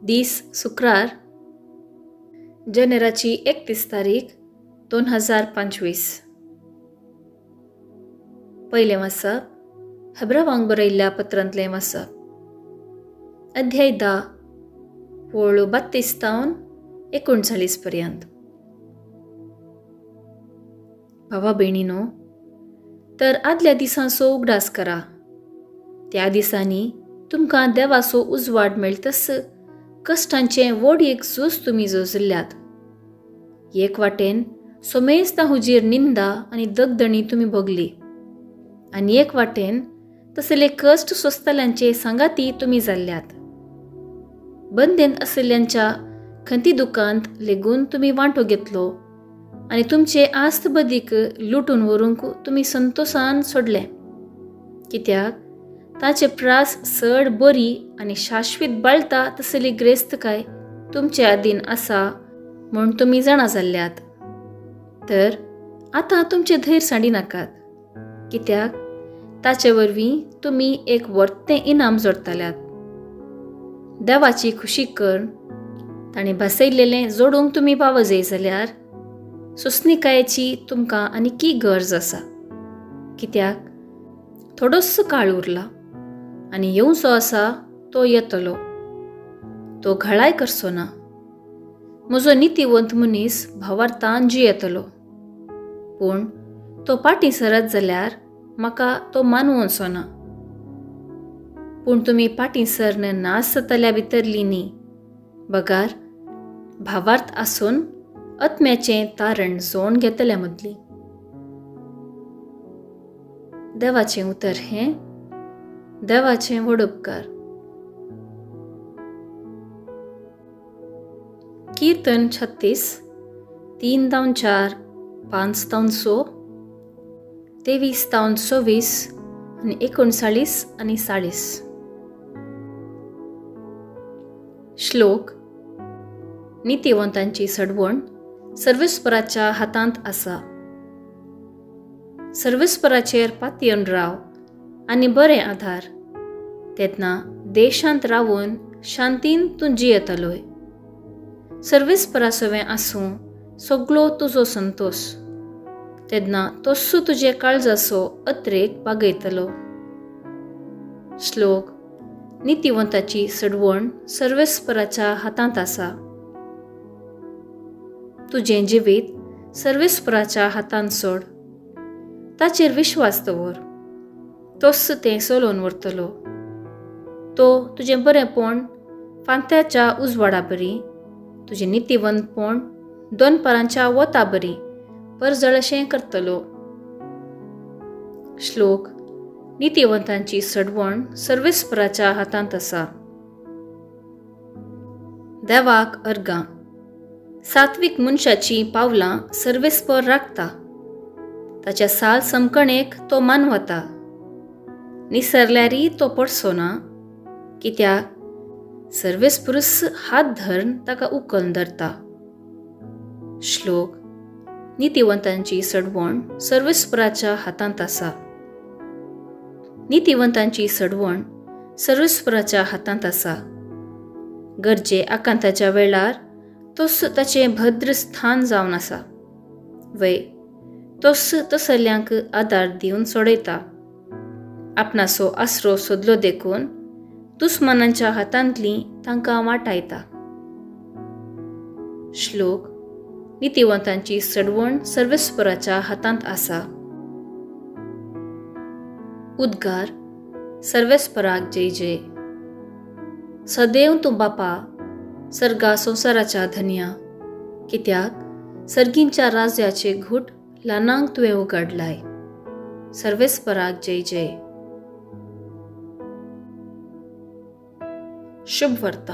दीस शुक्रार जानेराची 31 तारीख 2025. पहिले वाचप हेब्रावांक बरयल्ल्या पत्रांतलें वाचप. अध्याय 10 वळू 32 तावन 39 पर्यंत. भावा भयणीनो, तर आदल्या दिसांचो उगडास करा. त्या दिसांनी तुमकां देवाचो उजवाड मेळटस कश्टांचे व्हड एक झूज तुमी झुजल्यात. एक वाटेन सोमेस्ता हुजीर निंदा आनी दगदणी तुमी भोगली, आनी एक वाटेन तसले कश्ट सोंसतल्यांचे सांगाती तुमी जाल्ल्यात. बंदेंत आशिल्ल्यांच्या खंती दुखांत लेगून तुमी वांटो घेतलो आनी तुमचे आस्त बदीक लुटून व्हरूंक तुमी संतोषान सोडले. कित्याक ताचे प्रास चड बरी आनी शाश्वीत बाळटा तसली ग्रेस्तकाय तुमचे आदीन आसा म्हूण तुमी जाणा जाल्ल्यात. तर आतां तुमचे धैर्य सांडी नाकात, कित्याक ताचे वरवीं तुमी एक वर्तें इनाम जोडतल्यात. देवाची खुशी कर ताणें भासयलेलें जोडूंक तुमी पावजय जाल्यार सुस्निकायेची तुमकां आनीकी गरज आसा. कित्याक थोडोसो काळ उरला आनी येवचो आसा तो येतलो. तो घाळाय करचो ना. म्हजो नितीवंत मनीस भावार्थान जियेतलो, पूण तो पाटी सरत जाल्यार म्हाका तो मानवचो ना. पूण तुमी पाटी सरन नास जातल्या भितरली न्ही, बगार भावार्थ आसून आत्म्याचें तारण जोण घेतल्या मदली. देवाचें उतर हें देवाचें व्हड उपकार. कीर्तन 36 3-4 5-6 23-26 आनी 39 आनी 40. श्लोक. नितीवंतांची सडवण सर्वेस्पराच्या हातांत आसा. सर्वेस्पराचेर पातयेवन राव आनी बरें आधार. तेन्ना देशांत रावून शांतीन तूं जियेतलोय. सर्वेस्परासोवें आसूं सगळो तुजो संतोष. तेन्ना तोस्सू तुजे काळजाचो अत्रेक बागयतलो. श्लोक. नितीवंताची सडवण सर्वेस्पराच्या हातांत आसा. तुजें जिवीत सर्वेस्पराच्या हातांत सोड. ताचेर विश्वास दवर. तोच तें चलोवन व्हरतलो. तो तुजें बरेंपण फांत्याच्या उजवाडा बरी, तुजें नितीवंतपण दोनपारांच्या वता बरी परजळशें करतलो. श्लोक. नितीवंतांची सडवण सर्वेस्पराच्या हातांत आसा. देवाक अर्गां. सात्वीक मनशाची पावलां सर्वेस्पर राखता. ताच्या साल समकणेक तो मानवता. निसरल्यारी तो पडचो ना, कित्याक सर्वेस्परूस हात धरून ताका उखलून धरता. श्लोक. नितीवंतांची सडवण सर्वेस्पराच्या हातांत आसा. नितीवंतांची सडवण सर्वेस्पराच्या हातांत आसा. गरजे आकांताच्या वेळार तोच ताचें भद्र स्थान जावन आसा. वय तोच तसल्यांक आदार दिवन सोडयता. आपणाचो आसरो सोदलो देखून दुस्मानांच्या हातांतली तांकां वाटायता. श्लोक. नितीवंतांची सडवण सर्वेस्पराच्या हातांत आसा. उद्गार. सर्वेस्पराक जय जय. सदैव तूं बापा सर्गा संवसाराच्या धन्या, कित्याक सर्गींच्या राजाचे घूट ल्हानांक तुवें उगडलाय. सर्वेस्पराक जय जय. शुभ वार्ता.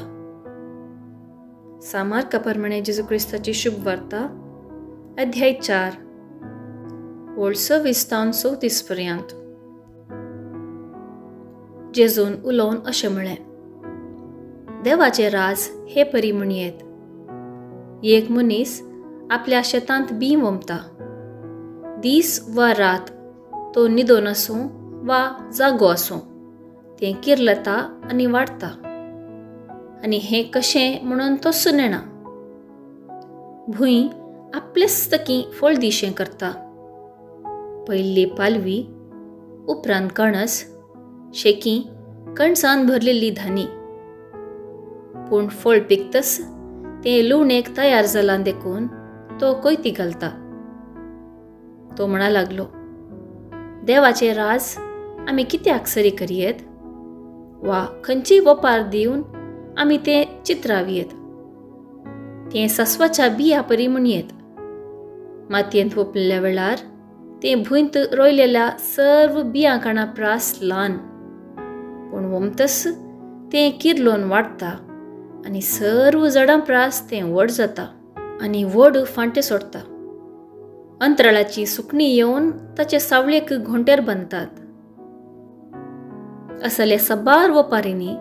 सामार्का प्रमाणे जेजू क्रिस्ताची शुभ वार्ता. अध्याय 4 वळ 26-34 पर्यंत. जेजून उलोवन अशें म्हळें. देवाचे राज हे परी म्हणयेत. एक मनीस आपल्या शेतांत बी वमता. दीस वा रात तो न्हिदोन आसूं वा जागो आसूं तें किर्लता आनी वाडटा. आनी हें कशें म्हणून तो सुनेना. भुंय आपलेच तकी फळ दिशें करता. पयली पालवी, उपरांत कणस, शेकी कणसांन भरलेली धानी. पूण फळ पिकतस तें लुवणेक तयार जालां देखून तो कोयती घालता. तो म्हणा लागलो, देवाचें राज आमी कित्याक सरी करयेत? वा खंयचीय वपार दिवन आमी तें चित्रावयेत. तें सस्वाच्या बिया परी म्हणयेत. मातयेंत ओपलेल्या वेळार तें भुंयत रोयलेल्या सर्व बियां काणा प्रास ल्हान. पूण वमतस तें किर्लोन वाडटा आनी सर्व झाडां प्रास तें व्हड जाता आनी व्हड फांटे सोडटा. अंतराळाची सुकणीं येवन ताचे सावळेक घोंटेर बांदतात. असले साबार वपारींनी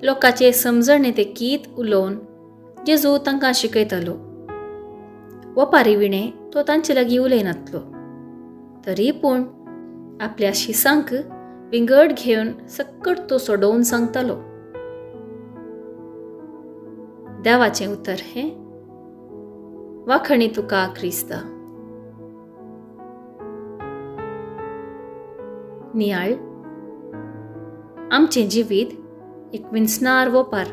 लोकांचे समजणे ते गीत उलोवन जेजू तांकां शिकयतालो. वपारी विणे तो तांचे लागीं उलयनातलो. तरी पूण आपल्या शिसांक विंगड घेवन सक्कट तो सोडोवन सांगतालो. देवाचें उतर हें. वाखणी तुका क्रिस्ता. नियाळ. आमचें जिवीत एक विंचणार वपार.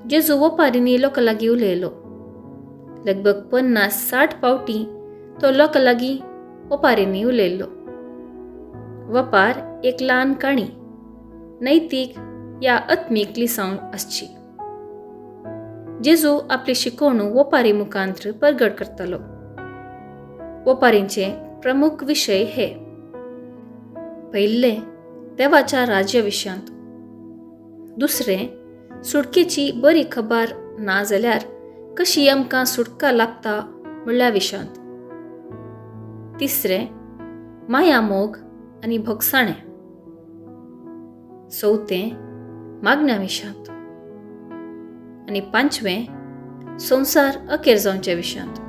जेजू वपारींनी लोकां लागीं उलयलो. लगभग 50-60 फावटी तो लोकां लागीं वपारींनी उलयल्लो. वपार एक ल्हान काणी, नैतीक या आत्मीक लिसांव आसची. जेजू आपली शिकवणूक वपारी मुखांत्र परगट करतालो. वपारींचे प्रमुख विशय हे. पयले, देवाच्या राज्या विशयांत. दुसरें, सुटकेची बरी खबर ना जाल्यार कशी आमकां सुटका लाभता म्हणल्या विशयांत. तिसरें, माया मोग आनी भोगसाणें. चवथें, मागण्या विशयांत. आनी पांचवें, संवसार अखेर जावच्या विशयांत.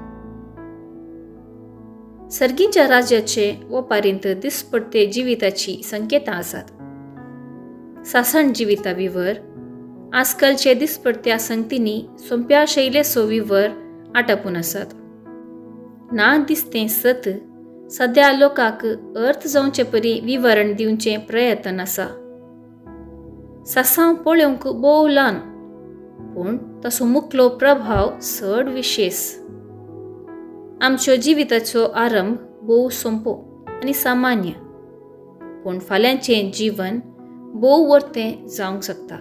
सर्गीच्या राज्याचे वपारींत दिसपडते जिविताची संकेतां आसात. सासण जिविता विवर आजकालचे दिसपडत्या संगतींनी सोंप्या शैलेसो विवर आटापून आसात. ना दिसतें सत सद्या लोकांक अर्थ जावचे परी विवरण दिवचें प्रयत्न आसा. सासांव पळोवंक बोव ल्हान, पूण ताचो मुखलो प्रभाव चड विशेश. आमच्या जिविताचो आरंभ बोव सोंपो आनी सामान्य, पूण फाल्यांचें जीवन बोव वर्तें जावंक शकता.